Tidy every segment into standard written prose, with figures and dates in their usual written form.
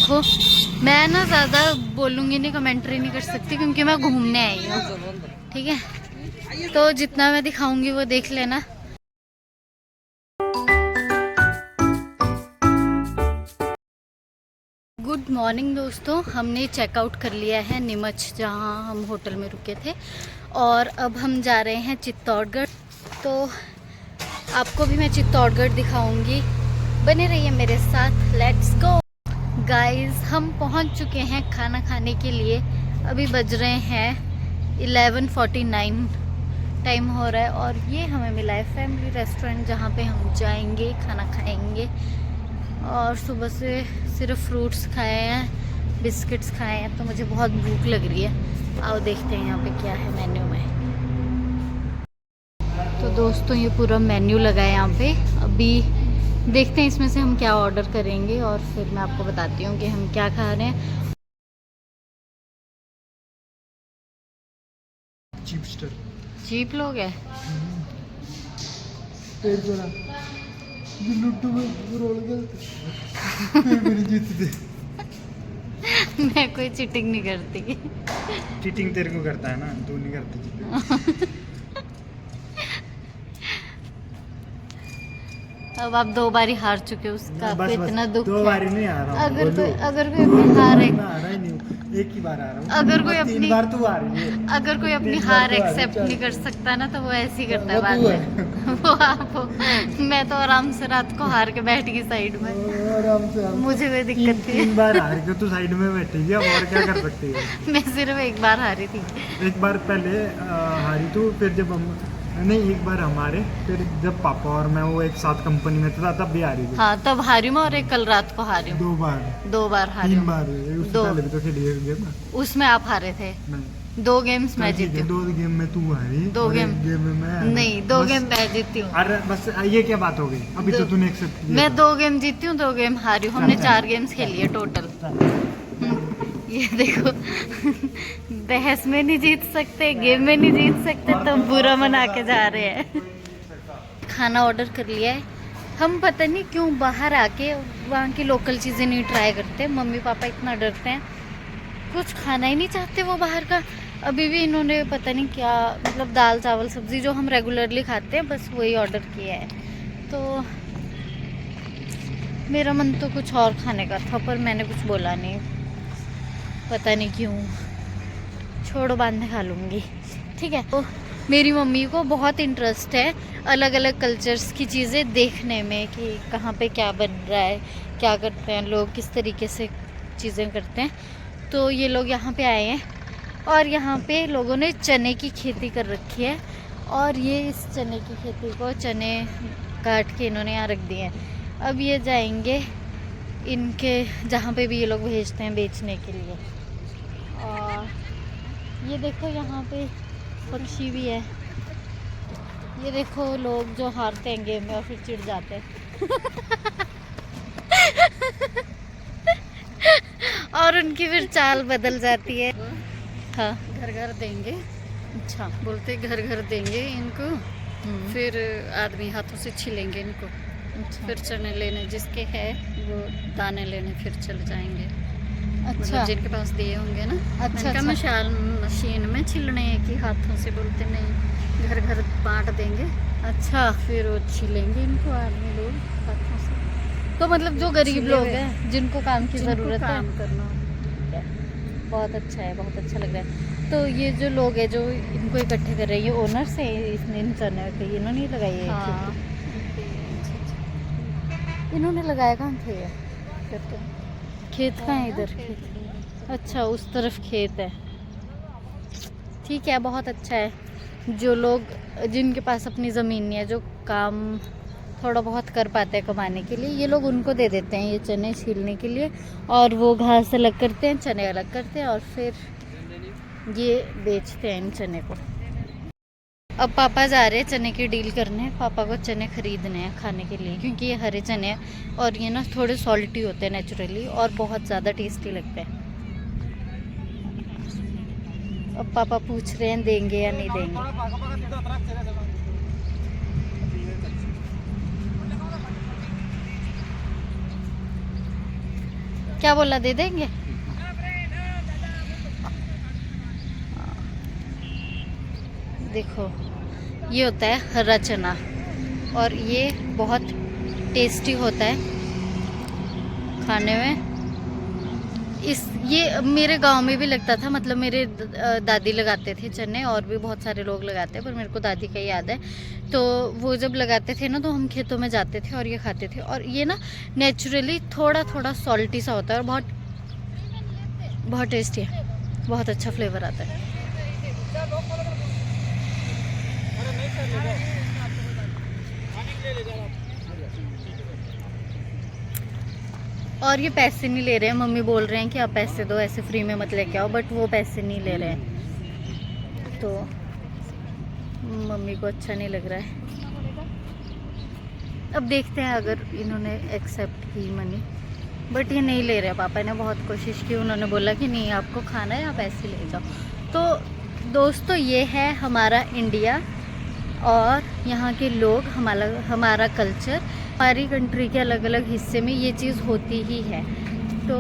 देखो मैं ना ज़्यादा बोलूँगी नहीं, कमेंट्री नहीं कर सकती क्योंकि मैं घूमने आई हूँ, ठीक है। तो जितना मैं दिखाऊंगी वो देख लेना। गुड मॉर्निंग दोस्तों, हमने चेकआउट कर लिया है नीमच, जहाँ हम होटल में रुके थे, और अब हम जा रहे हैं चित्तौड़गढ़। तो आपको भी मैं चित्तौड़गढ़ दिखाऊंगी, बने रहिए मेरे साथ। लेट्स गो गाइस, हम पहुंच चुके हैं खाना खाने के लिए। अभी बज रहे हैं 11:49, टाइम हो रहा है, और ये हमें मिला है फैमिली रेस्टोरेंट, जहाँ पे हम जाएंगे खाना खाएंगे। और सुबह से सिर्फ फ्रूट्स खाए हैं, बिस्किट्स खाए हैं, तो मुझे बहुत भूख लग रही है। आओ देखते हैं यहाँ पे क्या है मेन्यू में। तो दोस्तों ये पूरा मेन्यू लगा है यहाँ पे। अभी देखते हैं इसमें से हम क्या ऑर्डर करेंगे, और फिर मैं आपको बताती हूँ कि हम क्या खा रहे हैं। चीप लोग है। मैं कोई चीटिंग नहीं करती। चीटिंग तेरे को करता है ना, तू नहीं करती चीटिंग। अब आप 2 बारी हार चुके हो, उसका आपको इतना दुख है। 2 बारी नहीं आ रहा हूँ। अगर कोई अपनी हार है, आ रहा ही नहीं हूँ, एक ही बार आ रहा हूँ। अगर कोई 3 बार तू आ रही है। अगर कोई अपनी 3 हार बार तो आ रही एक्सेप्ट है। नहीं कर सकता ना, तो वो ऐसे ही करता है वो बाद तू में। वो आप हो। मैं तो आराम से रात को हार के बैठ गई साइड में, आराम से मुझे कोई दिक्कत थी। 3 बार हार के तू साइड में बैठेगी, अब और क्या कर सकती है। मैं सिर्फ एक बार हारी थी। एक बार पहले हारी तू, फिर जब हम नहीं, एक बार हमारे, फिर जब पापा और मैं वो एक साथ कंपनी में था तब भी हारी थी। हाँ तब हारी मैं, और एक कल रात को हारी हूँ। 2 बार हारी 3 हूँ। बार उससे पहले भी तो खेली है गेम ना। उसमें आप हारे थे। नहीं 2 गेम्स मैं जीती हूँ। 2 गेम में तू हारी, 2 और गेम एक गेम में मैं हारा। नहीं, 2 बस- गेम मैं जीती हूँ। अरे बस ये क्या बात हो गई, अभी तो तूने एक्सेप्ट किया मैं था। 2 गेम जीती हूँ, 2 गेम हारी हूँ। हमने 4 गेम्स खेली है टोटल। ये देखो, बहस में नहीं जीत सकते, गेम में नहीं जीत सकते, तो बुरा मना के जा रहे हैं। खाना ऑर्डर कर लिया है हम। पता नहीं क्यों बाहर आके वहाँ की लोकल चीज़ें नहीं ट्राई करते। मम्मी पापा इतना डरते हैं, कुछ खाना ही नहीं चाहते वो बाहर का। अभी भी इन्होंने पता नहीं क्या, मतलब दाल चावल सब्ज़ी जो हम रेगुलरली खाते हैं, बस वही ऑर्डर किया है। तो मेरा मन तो कुछ और खाने का था, पर मैंने कुछ बोला नहीं, पता नहीं क्यों। छोड़ो, बाद में खा लूँगी, ठीक है। तो मेरी मम्मी को बहुत इंटरेस्ट है अलग अलग कल्चर्स की चीज़ें देखने में, कि कहाँ पे क्या बन रहा है, क्या करते हैं लोग, किस तरीके से चीज़ें करते हैं। तो ये लोग यहाँ पे आए हैं, और यहाँ पे लोगों ने चने की खेती कर रखी है, और ये इस चने की खेती को, चने काट के इन्होंने यहाँ रख दिए हैं। अब ये जाएंगे इनके जहाँ पे भी ये लोग भेजते हैं बेचने के लिए। और ये देखो यहाँ पे पक्षी भी है। ये देखो लोग जो हारते हैं गेम में और फिर चिढ़ जाते हैं। और उनकी फिर चाल बदल जाती है। हाँ, घर घर देंगे, अच्छा। बोलते घर घर देंगे इनको, फिर आदमी हाथों से छिलेंगे इनको, अच्छा फिर चने लेने जिसके है वो दाने लेने फिर चले जाएंगे। अच्छा मतलब जिनके पास दिए होंगे ना। अच्छा, मैंने कहा मशीन में छिलने की, हाथों से बोलते नहीं, घर घर बांट देंगे, अच्छा। फिर वो छिलेंगे इनको आदमी लोग हाथों से। तो मतलब जो गरीब छिले लोग हुए। हैं, जिनको काम की जिनको ज़रूरत है। काम करना। बहुत अच्छा है, बहुत अच्छा लग रहा है। तो ये जो लोग हैं जो इनको इकट्ठे कर रहे हैं, ये ओनर्स है इसने इन चने के, इन्होंने ही लगाई है हाँ। खेती। इन्होंने लगाया कहाँ थे ये? फिर तो खेत कहाँ है इधर? खेत, अच्छा उस तरफ खेत है। ठीक है, बहुत अच्छा है। जो लोग, जिनके पास अपनी ज़मीन नहीं है, जो काम थोड़ा बहुत कर पाते हैं कमाने के लिए, ये लोग उनको दे देते हैं ये चने छीलने के लिए, और वो घास अलग करते हैं, चने अलग करते हैं, और फिर ये बेचते हैं इन चने को। अब पापा जा रहे हैं चने की डील करने। पापा को चने खरीदने हैं खाने के लिए, क्योंकि ये हरे चने हैं, और ये ना थोड़े सॉल्टी होते हैं नेचुरली, और बहुत ज़्यादा टेस्टी लगते हैं। अब पापा पूछ रहे हैं देंगे या नहीं देंगे। क्या बोला, दे देंगे? देखो ये होता है हरा चना और ये बहुत टेस्टी होता है खाने में। ये मेरे गांव में भी लगता था, मतलब मेरे दादी लगाते थे चने, और भी बहुत सारे लोग लगाते हैं, पर मेरे को दादी का याद है। तो वो जब लगाते थे ना, तो हम खेतों में जाते थे और ये खाते थे। और ये ना नेचुरली थोड़ा थोड़ा सॉल्टी सा होता है और बहुत बहुत टेस्टी है, बहुत अच्छा फ्लेवर आता है। और ये पैसे नहीं ले रहे हैं, मम्मी बोल रहे हैं कि आप पैसे दो, ऐसे फ्री में मत लेके आओ, बट वो पैसे नहीं ले रहे हैं, तो मम्मी को अच्छा नहीं लग रहा है। अब देखते हैं अगर इन्होंने एक्सेप्ट की मनी, बट ये नहीं ले रहे। पापा ने बहुत कोशिश की, उन्होंने बोला कि नहीं आपको खाना है, आप ऐसे ले जाओ। तो दोस्तों ये है हमारा इंडिया और यहाँ के लोग, हमारा कल्चर। हमारी कंट्री के अलग अलग हिस्से में ये चीज़ होती ही है, तो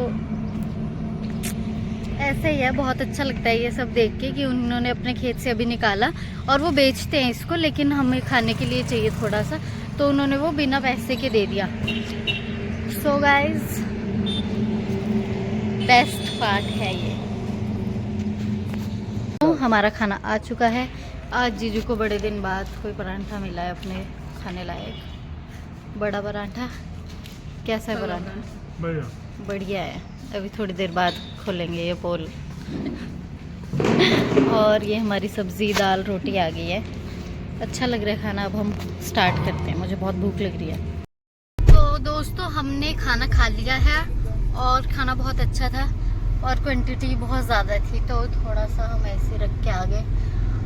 ऐसे ही है। बहुत अच्छा लगता है ये सब देख के कि उन्होंने अपने खेत से अभी निकाला और वो बेचते हैं इसको, लेकिन हमें खाने के लिए चाहिए थोड़ा सा, तो उन्होंने वो बिना पैसे के दे दिया। सो गाइज बेस्ट पार्ट है ये। तो हमारा खाना आ चुका है। आज जीजू को बड़े दिन बाद कोई परांठा मिला है अपने खाने लायक, बड़ा परांठा। कैसा है परांठा? बढ़िया बढ़िया है। अभी थोड़ी देर बाद खोलेंगे ये पोल। और ये हमारी सब्जी दाल रोटी आ गई है। अच्छा लग रहा है खाना। अब हम स्टार्ट करते हैं, मुझे बहुत भूख लग रही है। तो दोस्तों हमने खाना खा लिया है और खाना बहुत अच्छा था और क्वांटिटी बहुत ज़्यादा थी, तो थोड़ा सा हम ऐसे रख के आ गए।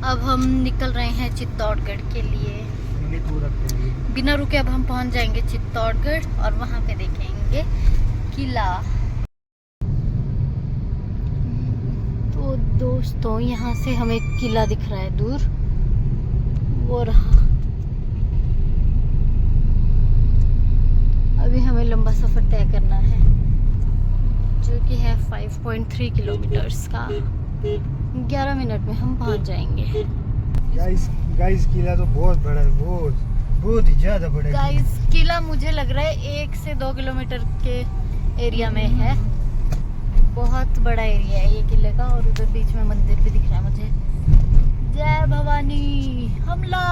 अब हम निकल रहे हैं चित्तौड़गढ़ के लिए। बिना रुके अब हम पहुंच जाएंगे चित्तौड़गढ़ और वहां पे देखेंगे किला। तो दोस्तों यहाँ से हमें किला दिख रहा है दूर, वो रहा। अभी हमें लंबा सफर तय करना है जो कि है 5.3 किलोमीटर्स का। 11 मिनट में हम पहुंच जाएंगे। गाइस किला तो बहुत बड़ा है, बहुत ही ज्यादा बड़ा है। गाइस किला मुझे लग रहा है 1 से 2 किलोमीटर के एरिया में है। बहुत बड़ा एरिया है ये किले का, और उधर बीच में मंदिर भी दिख रहा है मुझे। जय भवानी हमला।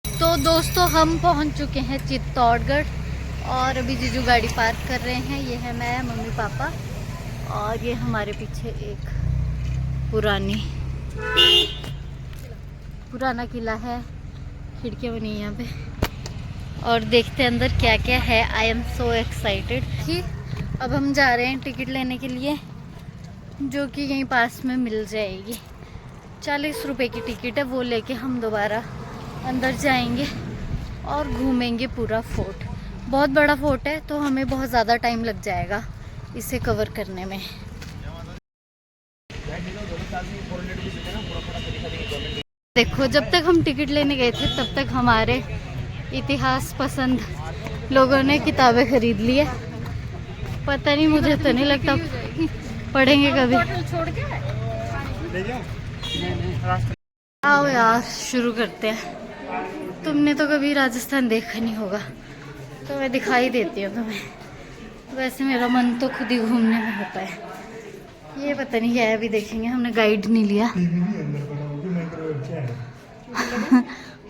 तो दोस्तों हम पहुंच चुके हैं चित्तौड़गढ़ और अभी जीजू गाड़ी पार्क कर रहे हैं। ये है मैं, मम्मी पापा, और ये हमारे पीछे एक पुराना किला है। खिड़कियाँ बनी हैं यहाँ पे और देखते हैं अंदर क्या क्या है। आई एम सो एक्साइटेड कि अब हम जा रहे हैं टिकट लेने के लिए, जो कि यहीं पास में मिल जाएगी। 40 रुपए की टिकट है, वो लेके हम दोबारा अंदर जाएंगे और घूमेंगे पूरा फोर्ट। बहुत बड़ा फोर्ट है, तो हमें बहुत ज़्यादा टाइम लग जाएगा इसे कवर करने में। देखो जब तक हम टिकट लेने गए थे तब तक हमारे इतिहास पसंद लोगों ने किताबें खरीद ली है। पता नहीं, मुझे तो नहीं लगता पढ़ेंगे कभी। आओ यार शुरू करते हैं। तुमने तो कभी राजस्थान देखा नहीं होगा, तो मैं दिखाई देती हूँ तुम्हें। वैसे मेरा मन तो खुद ही घूमने में होता है। ये पता नहीं क्या है, अभी देखेंगे। हमने गाइड नहीं लिया।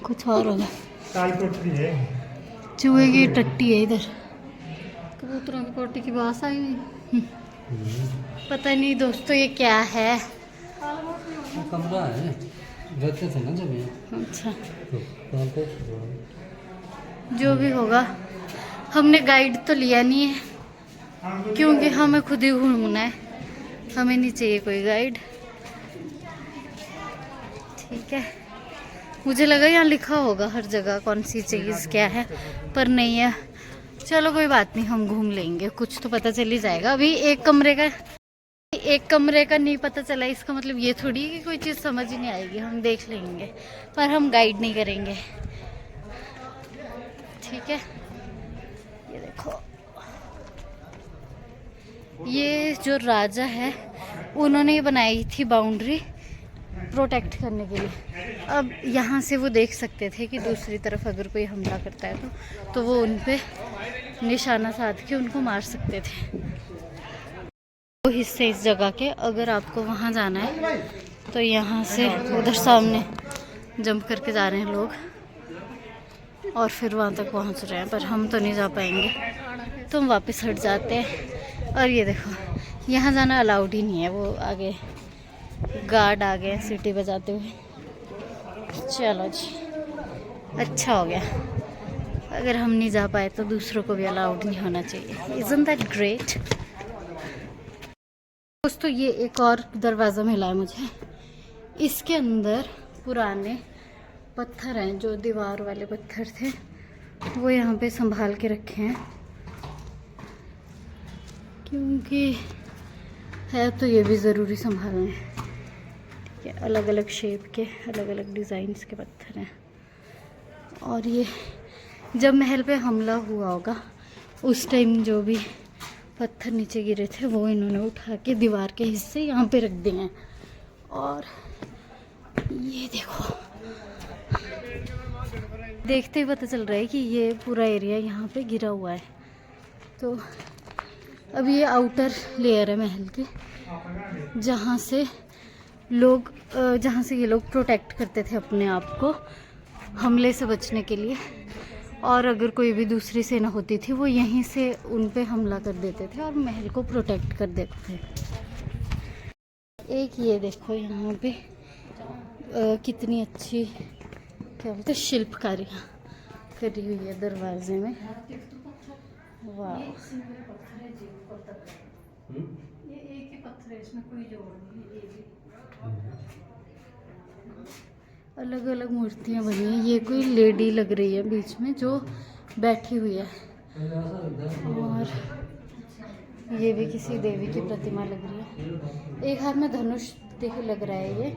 कुछ और होगा। चूहे की टट्टी है इधर, कबूतरों की पोटी की बास आई हुई। पता नहीं दोस्तों ये क्या है। कमरा है, रहते थे ना जब यहाँ। अच्छा तो जो भी होगा, हमने गाइड तो लिया नहीं है क्योंकि हमें खुद ही घूमना है। हमें नहीं चाहिए कोई गाइड। ठीक है, मुझे लगा यहाँ लिखा होगा हर जगह कौन सी चीज़ क्या है, पर नहीं है। चलो कोई बात नहीं, हम घूम लेंगे, कुछ तो पता चल ही जाएगा। अभी एक कमरे का नहीं पता चला, इसका मतलब ये थोड़ी कि कोई चीज़ समझ ही नहीं आएगी। हम देख लेंगे पर हम गाइड नहीं करेंगे। ठीक है, ये देखो, ये जो राजा है उन्होंने ये बनाई थी बाउंड्री प्रोटेक्ट करने के लिए। अब यहाँ से वो देख सकते थे कि दूसरी तरफ अगर कोई हमला करता है तो वो उन पे निशाना साध के उनको मार सकते थे। वो हिस्से इस जगह के, अगर आपको वहाँ जाना है तो यहाँ से उधर सामने जंप करके जा रहे हैं लोग और फिर वहाँ तक पहुँच रहे हैं, पर हम तो नहीं जा पाएंगे तो हम वापस हट जाते हैं। और ये देखो, यहाँ जाना अलाउड ही नहीं है, वो आगे गार्ड आ गए सीटी बजाते हुए। चलो जी, अच्छा हो गया, अगर हम नहीं जा पाए तो दूसरों को भी अलाउड नहीं होना चाहिए। Isn't that great? दोस्तों ये एक और दरवाज़ा मिला है मुझे, इसके अंदर पुराने पत्थर हैं, जो दीवार वाले पत्थर थे वो यहाँ पे संभाल के रखे हैं, क्योंकि है तो ये भी ज़रूरी संभालने। ठीक है, अलग अलग शेप के, अलग अलग डिज़ाइंस के पत्थर हैं। और ये जब महल पे हमला हुआ होगा उस टाइम जो भी पत्थर नीचे गिरे थे वो इन्होंने उठा के दीवार के हिस्से यहाँ पे रख दिए हैं। और ये देखो, देखते ही पता चल रहा है कि ये पूरा एरिया यहाँ पे गिरा हुआ है। तो अब ये आउटर लेयर है महल की, जहाँ से ये लोग प्रोटेक्ट करते थे अपने आप को हमले से बचने के लिए। और अगर कोई भी दूसरी सेना होती थी वो यहीं से उन पे हमला कर देते थे और महल को प्रोटेक्ट कर देते थे। एक ये देखो यहाँ पे कितनी अच्छी क्या बोलते शिल्पकारियाँ करी हुई है दरवाजे में। वाह, ये एक ही पत्थर है, इसमें कोई जोड़ नहीं है। अलग अलग मूर्तियाँ बनी हैं। ये कोई लेडी लग रही है बीच में जो बैठी हुई है, और ये भी किसी देवी की प्रतिमा लग रही है। एक हाथ में धनुष देखो लग रहा है, ये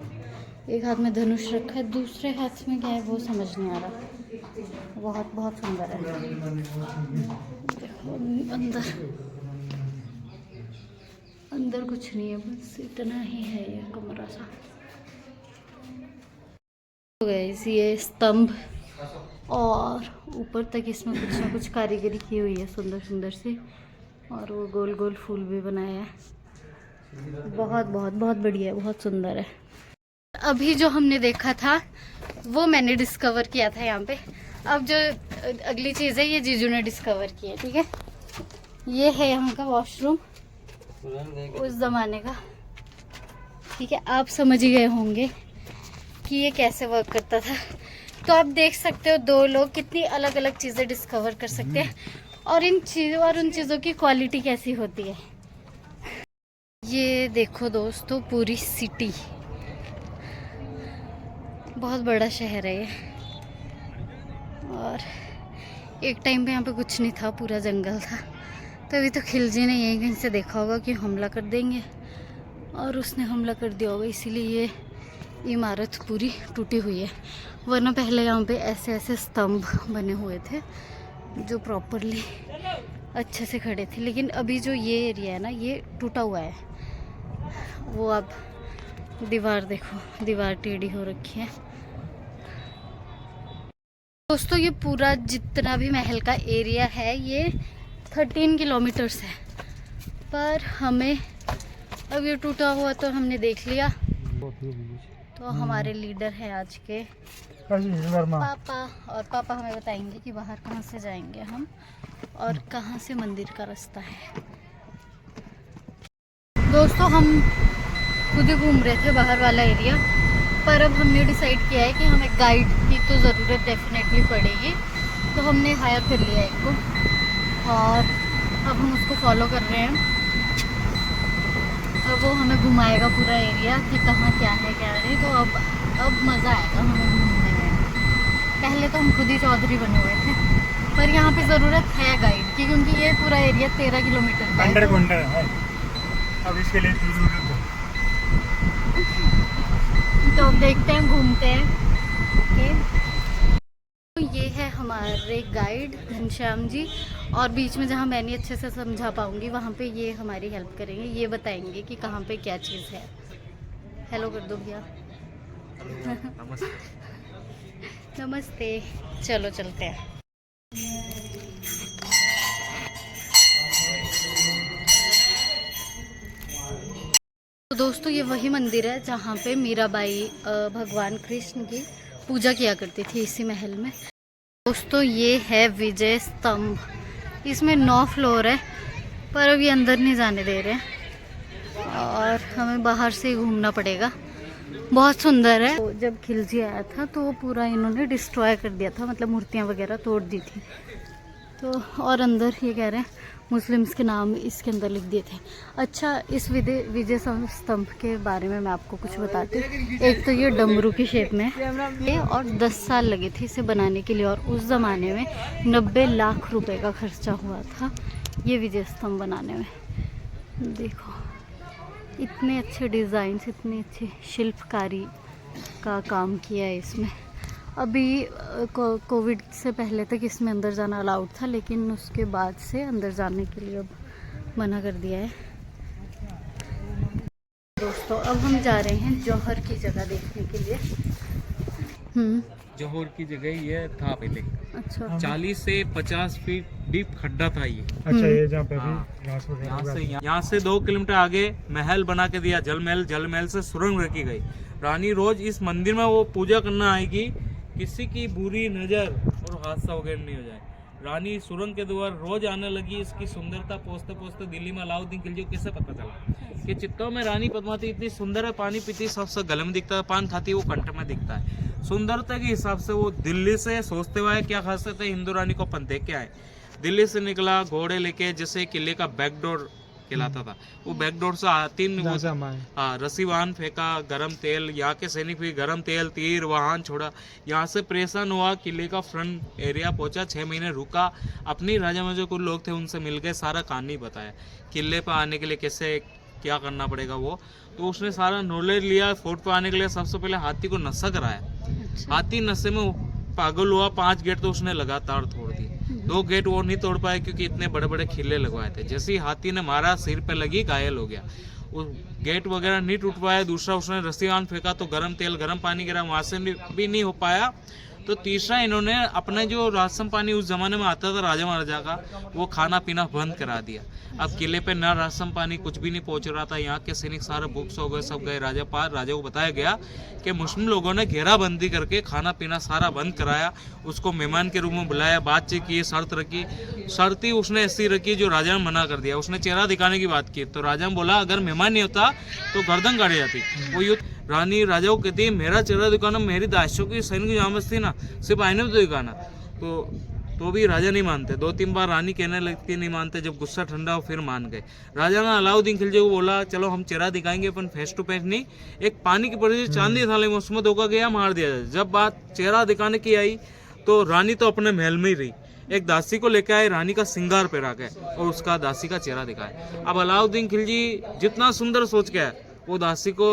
एक हाथ में धनुष रखा है, दूसरे हाथ में क्या है वो समझ नहीं आ रहा। बहुत बहुत सुंदर है। देखो अंदर कुछ नहीं है, बस इतना ही है ये कमरा सा। गाइस ये स्तंभ और ऊपर तक इसमें कुछ ना कुछ कारीगरी की हुई है सुंदर सुंदर सी, और वो गोल गोल फूल भी बनाया है। बहुत बहुत बहुत बढ़िया है, बहुत सुंदर है। अभी जो हमने देखा था वो मैंने डिस्कवर किया था यहाँ पे। अब जो अगली चीज़ है ये जीजू ने डिस्कवर की है। ठीक है, ये है यहाँ का वॉशरूम उस ज़माने का। ठीक है, आप समझ ही गए होंगे कि ये कैसे वर्क करता था। तो आप देख सकते हो दो लोग कितनी अलग अलग चीज़ें डिस्कवर कर सकते हैं, और उन चीज़ों की क्वालिटी कैसी होती है। ये देखो दोस्तों, पूरी सिटी, बहुत बड़ा शहर है ये। और एक टाइम पे यहाँ पे कुछ नहीं था, पूरा जंगल था। तभी तो खिलजी ने यहीं कहीं से देखा होगा कि हमला कर देंगे, और उसने हमला कर दिया होगा, इसीलिए ये इमारत पूरी टूटी हुई है। वरना पहले यहाँ पे ऐसे ऐसे स्तंभ बने हुए थे जो प्रॉपरली अच्छे से खड़े थे। लेकिन अभी जो ये एरिया है ना, ये टूटा हुआ है। वो अब दीवार देखो, दीवार टेढ़ी हो रखी है। दोस्तों ये पूरा जितना भी महल का एरिया है ये 13 किलोमीटर्स है, पर हमें अब ये टूटा हुआ तो हमने देख लिया। तो हमारे लीडर हैं आज के पापा, और पापा हमें बताएंगे कि बाहर कहाँ से जाएंगे हम और कहाँ से मंदिर का रास्ता है। दोस्तों हम खुद ही घूम रहे थे बाहर वाला एरिया, पर अब हमने डिसाइड किया है कि हमें गाइड की तो ज़रूरत डेफिनेटली पड़ेगी। तो हमने हायर कर लिया एक को, और अब हम उसको फॉलो कर रहे हैं। अब वो हमें घुमाएगा पूरा एरिया कि कहाँ क्या है क्या नहीं। तो अब मज़ा आएगा हमें घूमने में। पहले तो हम खुद ही चौधरी बने हुए थे, पर यहाँ पे ज़रूरत है गाइड की, क्योंकि ये पूरा एरिया 13 किलोमीटर का अंडर है। काउंटर है, अब इसके लिए ज़रूरत है। तो अब देखते हैं, घूमते हैं। ओके, तो ये है हमारे गाइड घनश्याम जी, और बीच में जहाँ मैं नहीं अच्छे से समझा पाऊँगी वहाँ पे ये हमारी हेल्प करेंगे, ये बताएंगे कि कहाँ पे क्या चीज़ है। हेलो कर दो भैया। नमस्ते। चलो चलते हैं। तो दोस्तों ये वही मंदिर है जहाँ पे मीराबाई भगवान कृष्ण की पूजा किया करती थी, इसी महल में। दोस्तों ये है विजय स्तंभ, इसमें 9 फ्लोर है, पर अभी अंदर नहीं जाने दे रहे हैं और हमें बाहर से ही घूमना पड़ेगा। बहुत सुंदर है। तो जब खिलजी आया था तो पूरा इन्होंने डिस्ट्रॉय कर दिया था, मतलब मूर्तियाँ वगैरह तोड़ दी थी। तो और अंदर ये कह रहे हैं मुस्लिम्स के नाम इसके अंदर लिख दिए थे। अच्छा, इस विजय स्तंभ के बारे में मैं आपको कुछ बताती हूँ। एक तो ये डमरू की शेप में है और 10 साल लगे थे इसे बनाने के लिए, और उस ज़माने में 90 लाख रुपए का खर्चा हुआ था ये विजय स्तंभ बनाने में। देखो इतने अच्छे डिज़ाइंस, इतनी अच्छी शिल्पकारी का काम किया है इसमें। अभी कोविड से पहले तक इसमें अंदर जाना अलाउड था, लेकिन उसके बाद से अंदर जाने के लिए अब मना कर दिया है। दोस्तों अब हम जा रहे हैं जौहर की जगह देखने के लिए। जौहर की जगह ये था पहले। अच्छा, 40 से 50 फीट डीप खड्डा था ये। अच्छा, ये जहाँ पे अभी घास वगैरह यहाँ से 2 किलोमीटर आगे महल बना के दिया, जल महल से सुरंग रखी गई। रानी रोज इस मंदिर में वो पूजा करना आएगी, किसी की बुरी नजर और हादसा वगैरह नहीं हो जाए। रानी सुरंग के द्वार रोज आने लगी। इसकी सुंदरता पोसते पोसते दिल्ली में अलाउद्दीन खिलजी को कैसे पता चला कि चित्तौड़ में रानी पद्मावती इतनी सुंदर है, पानी पीती सबसे गले में दिखता है, पान खाती वो कंठ में दिखता है। सुंदरता के हिसाब से वो दिल्ली से सोचते हुए क्या खासियत है हिंदू रानी को अपन देख के आए। दिल्ली से निकला घोड़े लेके, जैसे किले का बैकडोर कहलाता था, वो बैकडोर से 3 रस्सी वाहन फेंका, गरम तेल, यहाँ के सैनिक भी गरम तेल, तीर वाहन छोड़ा, यहाँ से परेशान हुआ, किले का फ्रंट एरिया पहुंचा, 6 महीने रुका, अपनी राजा में जो कुछ लोग थे उनसे मिल गए, सारा कहानी बताया किले पर आने के लिए कैसे क्या करना पड़ेगा वो। तो उसने सारा नॉलेज लिया। फोर्ट पर आने के लिए सबसे पहले हाथी को नशा कराया। हाथी नशे में पागल हुआ, 5 गेट तो उसने लगातार तोड़ दिए। 2 गेट वो नहीं तोड़ पाए क्योंकि इतने बड़े बड़े खिल्ले लगवाए थे। जैसे ही हाथी ने मारा, सिर पे लगी, घायल हो गया। वो गेट वगैरह नहीं टूट पाया। दूसरा उसने रस्सीवान फेंका तो गर्म तेल गर्म पानी गिरा, वहां से भी नहीं हो पाया। तो तीसरा इन्होंने अपने जो राशन पानी उस जमाने में आता था राजा महाराजा का, वो खाना पीना बंद करा दिया। अब किले पे ना राशन पानी कुछ भी नहीं पहुंच रहा था। यहाँ के सैनिक सारे भूख हो गए, सब गए राजा पार। राजा को बताया गया कि मुस्लिम लोगों ने घेराबंदी करके खाना पीना सारा बंद कराया। उसको मेहमान के रूप में बुलाया, बातचीत की, शर्त रखी। शर्त ही उसने ऐसी रखी जो राजा ने मना कर दिया। उसने चेहरा दिखाने की बात की तो राजा ने बोला अगर मेहमान नहीं होता तो गर्दन काटी जाती। वो युद्ध रानी राजा को कहती है मेरा चेहरा दिखाना मेरी दासियों की सैनिक की जामत थी ना, सिर्फ आईने तो दिखाना। तो भी राजा नहीं मानते। 2-3 बार रानी कहने लगती नहीं मानते। जब गुस्सा ठंडा हो फिर मान गए। राजा ने अलाउद्दीन खिलजी को बोला चलो हम चेहरा दिखाएंगे, अपन फेस टू फेस नहीं, एक पानी की पड़ी चांदी थाली में उसमें धोखा गया, मार दिया जाए। जब बात चेहरा दिखाने की आई तो रानी तो अपने महल में ही रही। एक दासी को लेकर आए, रानी का श्रृंगार पहरा के और उसका दासी का चेहरा दिखाया। अब अलाउद्दीन खिलजी जितना सुंदर सोच के आया, वो दासी को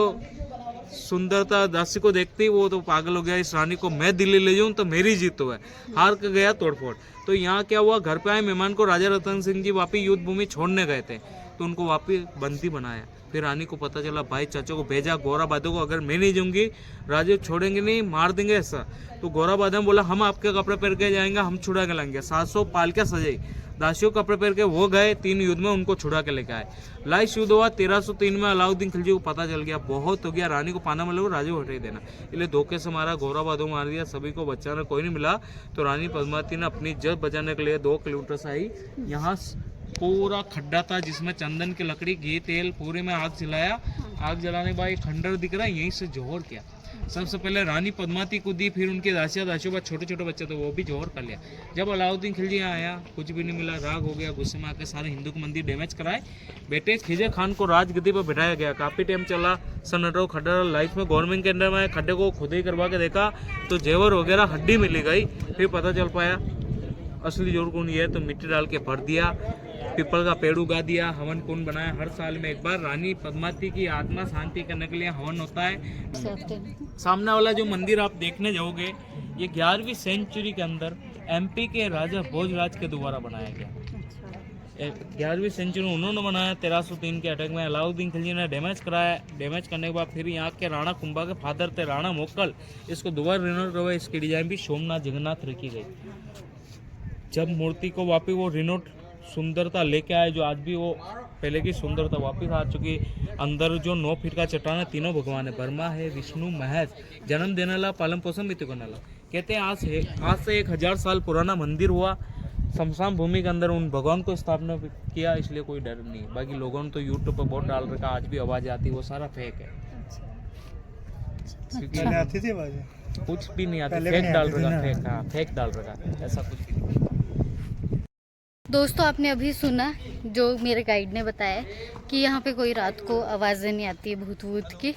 सुंदरता दासी को देखते ही वो तो पागल हो गया। इस रानी को मैं दिल्ली ले जाऊं तो मेरी जीत तो है। हार के गया तोड़फोड़। तो यहाँ क्या हुआ, घर पे आए मेहमान को राजा रतन सिंह जी वापिस युद्ध भूमि छोड़ने गए थे, तो उनको वापिस बंदी बनाया। फिर रानी को पता चला, भाई चाचा को भेजा गौराबादों को, अगर मैं नहीं जाऊंगी राजा छोड़ेंगे नहीं, मार देंगे ऐसा। तो गौराबाद ने बोला हम आपके कपड़े पहन के जाएंगे, हम छुड़ा के लाएंगे। 700 पालकियां सजाई, दासियों कपड़े पहन के वो गए, 3 युद्ध में उनको छुड़ा के लेके आए। लाइस युद्ध हुआ 1303 में। अलाउद्दीन खिलजी को पता चल गया बहुत हो गया, रानी को पाना मिले राजा को हटे देना, इसलिए धोखे से मारा, गौराबादों मार दिया। सभी को बचाना कोई नहीं मिला। तो रानी पद्मावती ने अपनी इज्जत बचाने के लिए 2 किलोमीटर से आई, यहाँ पूरा खड्डा था जिसमें चंदन की लकड़ी, घी, तेल पूरे में आग जलाया। आग जलाने के बाद एक खंडर दिख रहा है, यहीं से जोहर किया। सबसे पहले रानी पद्मावती को दी, फिर उनके दासिया दासियों बाद छोटे छोटे बच्चे थे वो भी जोहर कर लिया। जब अलाउद्दीन खिलजी यहाँ आया, कुछ भी नहीं मिला, राग हो गया, गुस्से में आकर सारे हिंदू के मंदिर डैमेज कराए। बेटे खिजे खान को राजगद्दी पर बिठाया गया। काफ़ी टाइम चला, सन 18 खड्डा लाइफ में गवर्नमेंट के अंडर में खड्डे को खुद ही करवा के देखा तो जेवर वगैरह हड्डी मिली गई। फिर पता चल पाया असली जोर कौन ये है, तो मिट्टी डाल के भर दिया, पीपल का पेड़ उगा दिया, हवन कुंड बनाया। हर साल में एक बार रानी पद्मावती की आत्मा शांति करने के लिए हवन होता है। सामने वाला जो मंदिर आप देखने जाओगे, ये 11वीं सेंचुरी के अंदर एमपी के राजा भोजराज के द्वारा बनाया गया। 11वीं सेंचुरी में उन्होंने बनाया। 1303 के अटैक में अलाउद्दीन खिलजी ने डैमेज कराया। डैमेज करने के बाद फिर यहाँ के राणा कुंभा के फादर थे राणा मोक्कल, इसको दोबारा रिनोवेट करवाया। इसकी डिजाइन भी सोमनाथ जगन्नाथ रखी गई। जब मूर्ति को वापिस वो रिनोट सुंदरता लेके आए, जो आज भी वो पहले की सुंदरता वापस आ चुकी। अंदर जो 9 फीट का चट्टान है, तीनों भगवान है, ब्रह्मा है, विष्णु, महेश, जन्म देने वाला, पालन पोषण भी करने वाला। कहते हैं आज से 1000 साल पुराना मंदिर हुआ। शमशान भूमि के अंदर उन भगवान को स्थापना किया, इसलिए कोई डर नहीं। बाकी लोगों ने तो यूट्यूब पर बहुत डाल रखा, आज भी आवाज आती, वो सारा फेक है। पहले आती थी आवाज़? कुछ भी नहीं आती, फेक डाल रखा, फेक, हाँ फेक डाल रखा, ऐसा कुछ भी नहीं। दोस्तों आपने अभी सुना जो मेरे गाइड ने बताया कि यहाँ पे कोई रात को आवाज़ें नहीं आती है भूत वूत की,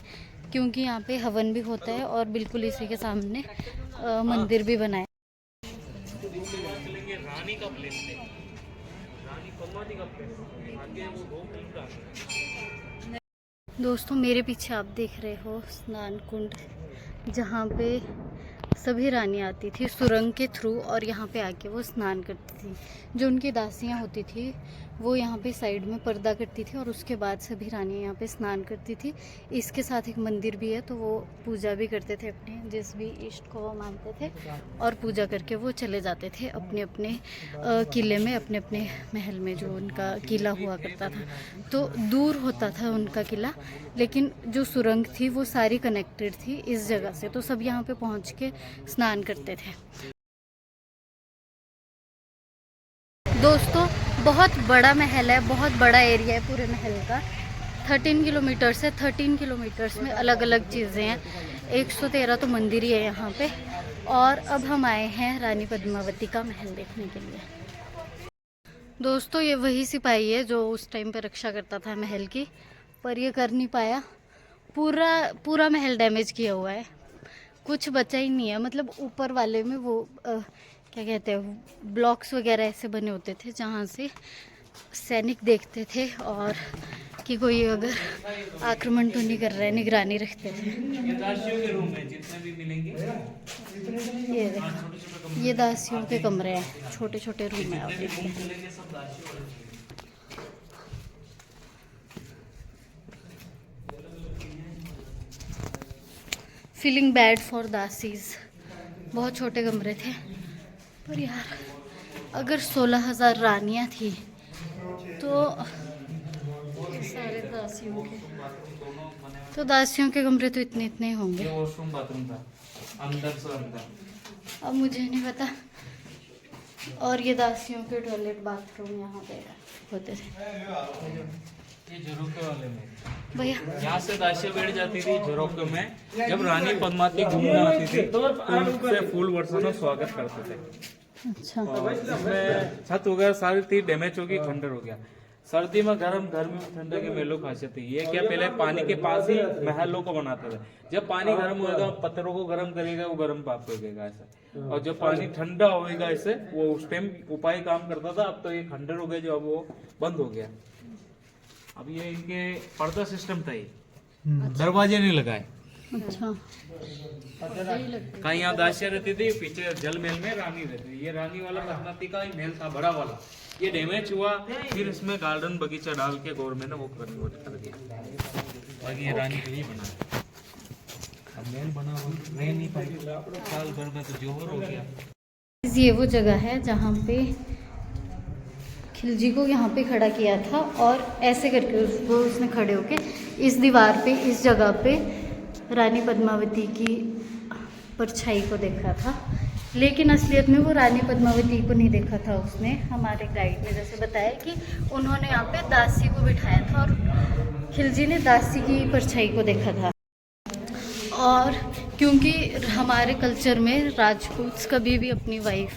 क्योंकि यहाँ पे हवन भी होता है और बिल्कुल इसी के सामने मंदिर भी बना है। रानी का प्लेस है, रानी पद्मावती का प्लेस है, आगे वो 2 फीट का। दोस्तों मेरे पीछे आप देख रहे हो स्नान कुंड, जहाँ पे सभी रानियाँ आती थी सुरंग के थ्रू और यहाँ पे आके वो स्नान करती थी। जो उनकी दासियाँ होती थी वो यहाँ पे साइड में पर्दा करती थी और उसके बाद सभी रानियाँ यहाँ पे स्नान करती थी। इसके साथ एक मंदिर भी है, तो वो पूजा भी करते थे अपने जिस भी इष्ट को वो मानते थे, और पूजा करके वो चले जाते थे अपने अपने किले में, अपने अपने महल में जो उनका किला हुआ करता था। तो दूर होता था उनका किला, लेकिन जो सुरंग थी वो सारी कनेक्टेड थी इस जगह से, तो सब यहाँ पे पहुँच के स्नान करते थे। दोस्तों बहुत बड़ा महल है, बहुत बड़ा एरिया है पूरे महल का। 13 किलोमीटर से 13 किलोमीटर्स में अलग अलग चीज़ें हैं। 113 तो मंदिर ही है यहाँ पे। और अब हम आए हैं रानी पद्मावती का महल देखने के लिए। दोस्तों ये वही सिपाही है जो उस टाइम पे रक्षा करता था महल की, पर ये कर नहीं पाया। पूरा महल डैमेज किया हुआ है, कुछ बचा ही नहीं है। मतलब ऊपर वाले में वो क्या कहते हैं, ब्लॉक्स वगैरह ऐसे बने होते थे जहाँ से सैनिक देखते थे और कि कोई अगर आक्रमण तो नहीं कर रहा है, निगरानी रखते थे। ये दासियों के रूम है, जितने भी मिलेंगे ये दासियों के कमरे हैं, छोटे छोटे रूम है। मिलेंगे सब दासियों वाले। फीलिंग बैड फॉर दासीज। बहुत छोटे कमरे थे, पर यार अगर 16,000 रानियाँ थी तो सारे दासियों के कमरे तो इतने इतने होंगे। वॉशरूम बाथरूम था अंदर से अंदर, अब मुझे नहीं पता। और ये दासियों के टॉयलेट बाथरूम यहाँ पे होते थे। ये झरोखे वाले में भैया यहाँ से दासियाँ बैठ जाती थी झरोखे में। जब रानी पद्मावती घूमने आती थी तो उनसे फूल वर्षा में स्वागत करते थे। अच्छा, इसमें छत वगैरह सारी थी, डैमेज हो गई, खंडर हो गया। सर्दी में गर्म, गर्मी में ठंडा की मेलो खासियत थी। ये क्या पहले पानी के पास ही महलों को बनाते थे। जब पानी गर्म होएगा पत्थरों को गर्म करेगा, वो गर्म पाप होगा ऐसा। और जब पानी ठंडा होएगा ऐसे, वो उस टाइम उपाय काम करता था। अब तो ये खंडर हो गया, जो अब वो बंद हो गया। अब ये इनके पर्दा सिस्टम था, ये दरवाजे नहीं लगाए। अच्छा, कहीं यहाँ दासियाँ रहती थी, पीछे जल महल में रानी रहती थी। ये रानी वाला पद्मावती का ही महल था, बड़ा वाला। ये डैमेज हुआ, फिर इसमें गार्डन बगीचा डाल के गवर्नमेंट ने वो कन्वर्ट कर दिया। बाकी ये रानी के लिए बना है। अब महल बना हुआ रह नहीं पाई, साल भर में तो जोहर हो गया। ये वो जगह है जहाँ पे खिलजी को यहाँ पे खड़ा किया था और ऐसे करके उसको उसने खड़े होके इस दीवार पे, इस जगह पे रानी पद्मावती की परछाई को देखा था। लेकिन असलियत में वो रानी पद्मावती को नहीं देखा था उसने। हमारे गाइड ने जैसे बताया कि उन्होंने यहाँ पे दासी को बिठाया था और खिलजी ने दासी की परछाई को देखा था। और क्योंकि हमारे कल्चर में राजपूत कभी भी अपनी वाइफ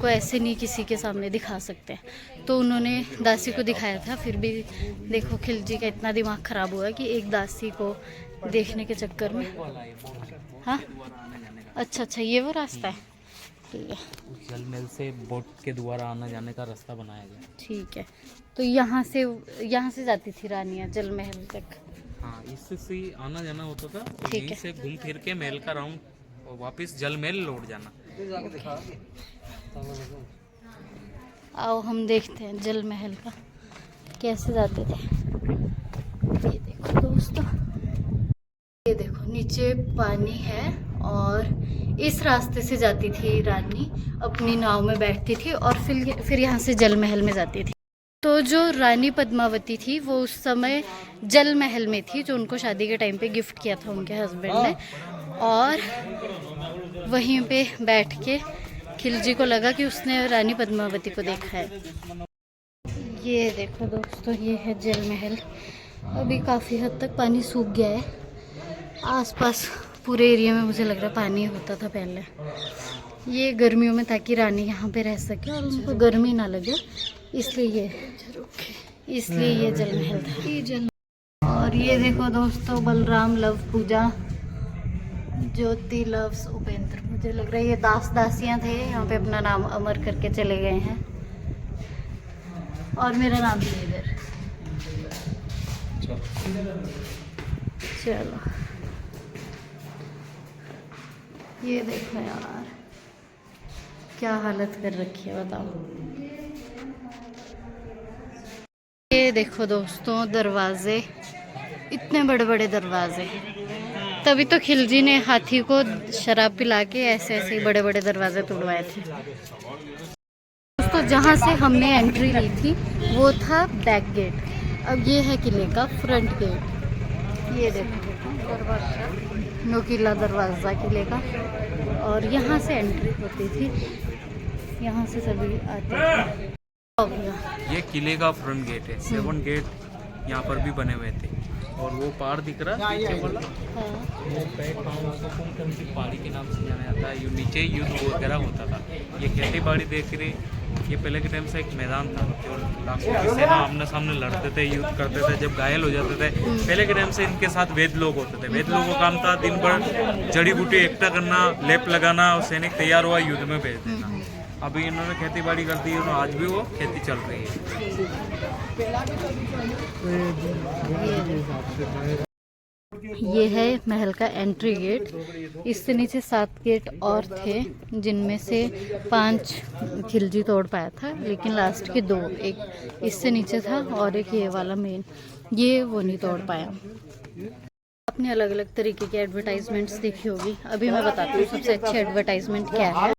को ऐसे नहीं किसी के सामने दिखा सकते, तो उन्होंने दासी को दिखाया था। फिर भी देखो खिलजी का इतना दिमाग ख़राब हुआ कि एक दासी को देखने के चक्कर में। हाँ अच्छा, ये वो रास्ता है, ठीक है। जल महल से बोट के द्वारा आना जाने का रास्ता बनाया गया। ठीक है, तो यहाँ से जाती थी रानियाँ जल महल तक। हाँ, इससे आना जाना होता था, तो ठीक यहीं है। से घूम फिर के महल का राउंड और वापस जल महल लौट जाना। आओ हम देखते हैं जल महल का कैसे जाते थे। ये देखो दोस्तों, ये देखो नीचे पानी है और इस रास्ते से जाती थी रानी, अपनी नाव में बैठती थी और फिर यहाँ से जल महल में जाती थी। तो जो रानी पद्मावती थी वो उस समय जल महल में थी, जो उनको शादी के टाइम पे गिफ्ट किया था उनके हस्बैंड ने। और वहीं पे बैठ के खिलजी को लगा कि उसने रानी पद्मावती को देखा है। ये देखो दोस्तों, ये है जल महल। अभी काफ़ी हद तक पानी सूख गया है। आसपास पूरे एरिया में मुझे लग रहा है पानी होता था पहले। ये गर्मियों में ताकि रानी यहाँ पे रह सके और उनको गर्मी ना लगे, इसलिए ये जल महल था। और ये देखो दोस्तों, बलराम लव पूजा, ज्योति लव्स उपेंद्र। मुझे लग रहा है ये दासियाँ थे, यहाँ पे अपना नाम अमर करके चले गए हैं। और मेरा नाम भी इधर। चलो, ये देखो यार क्या हालत कर रखी है, बताओ। ये देखो दोस्तों, दरवाजे, इतने बड़े बड़े दरवाजे। तभी तो खिलजी ने हाथी को शराब पिला के ऐसे ऐसे ही बड़े बड़े दरवाजे तोड़वाए थे। दोस्तों जहाँ से हमने एंट्री ली थी वो था बैक गेट, अब ये है किले का फ्रंट गेट। ये देखो दरवाजा, नोकीला दरवाज़ा किले का। और यहाँ से एंट्री होती थी, यहाँ से सभी आते थे। ये किले का फ्रंट गेट है। 7 गेट यहाँ पर भी बने हुए थे। और वो पहाड़ दिख रहा है पीछे वाला, वो कौन सी पहाड़ी के नाम से जाना जाता है। नीचे युद्ध वगैरह होता था। ये खेती बाड़ी देख रहे, ये पहले के टाइम से एक मैदान था जो लाखों की सेना आमने सामने लड़ते थे, युद्ध करते थे। जब घायल हो जाते थे, पहले के टाइम से इनके साथ वेद लोग होते थे। वेद लोगों का काम था दिन भर जड़ी बूटी इकट्ठा करना, लेप लगाना और सैनिक तैयार हुआ युद्ध में भेज देना। अभी इन्होंने खेती बाड़ी कर दी है, आज भी वो खेती चल रही है। ये है महल का एंट्री गेट। इससे नीचे 7 गेट और थे, जिनमें से 5 खिलजी तोड़ पाया था, लेकिन लास्ट के 2, एक इससे नीचे था और एक ये वाला मेन, ये वो नहीं तोड़ पाया। आपने अलग अलग तरीके की एडवर्टाइजमेंट्स देखी होगी, अभी मैं बताती हूँ सबसे अच्छी एडवर्टाइजमेंट क्या है।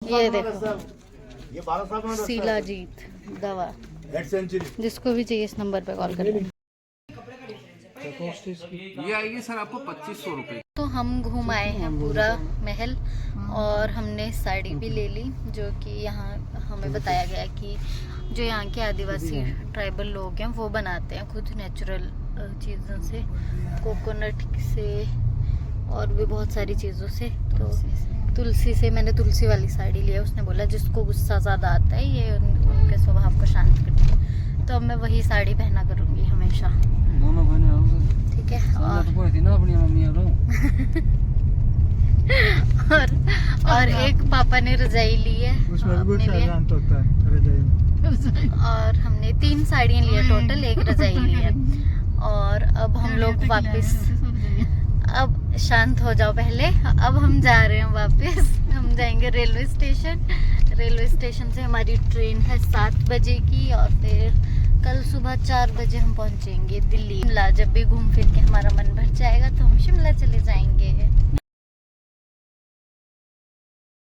ये देखो, शिलाजीत दवा, जिसको भी चाहिए इस नंबर पे कॉल करें। ये आएगी सर आपको 2500 रुपये। तो हम घूम आए हैं पूरा महल और हमने साड़ी भी ले ली, जो कि यहाँ हमें बताया गया कि जो यहाँ के आदिवासी ट्राइबल लोग हैं वो बनाते हैं खुद नेचुरल चीज़ों से, कोकोनट से और भी बहुत सारी चीज़ों से। तो तुलसी से, मैंने तुलसी वाली साड़ी लिया। उसने बोला जिसको गुस्सा ज़्यादा आता है ये उनके स्वभाव को शांत करती है, तो अब मैं वही साड़ी पहना करूँगी हमेशा। दोनों बहने आओगे, ठीक है। तो कोई थी ना अपनी मम्मी और एक पापा ने रजाई ली है उसमें भी अपने लिए। शांत होता है रजाई में। और हमने 3 साड़ियाँ ली है टोटल, एक रजाई ली है। और अब हम लोग वापस, अब शांत हो जाओ पहले, अब हम जा रहे हैं वापस। हम जाएंगे रेलवे स्टेशन। रेलवे स्टेशन से हमारी ट्रेन है 7 बजे की और फिर कल सुबह 4 बजे हम पहुंचेंगे दिल्ली। शिमला जब भी घूम फिर के हमारा मन भर जाएगा तो हम शिमला चले जाएंगे।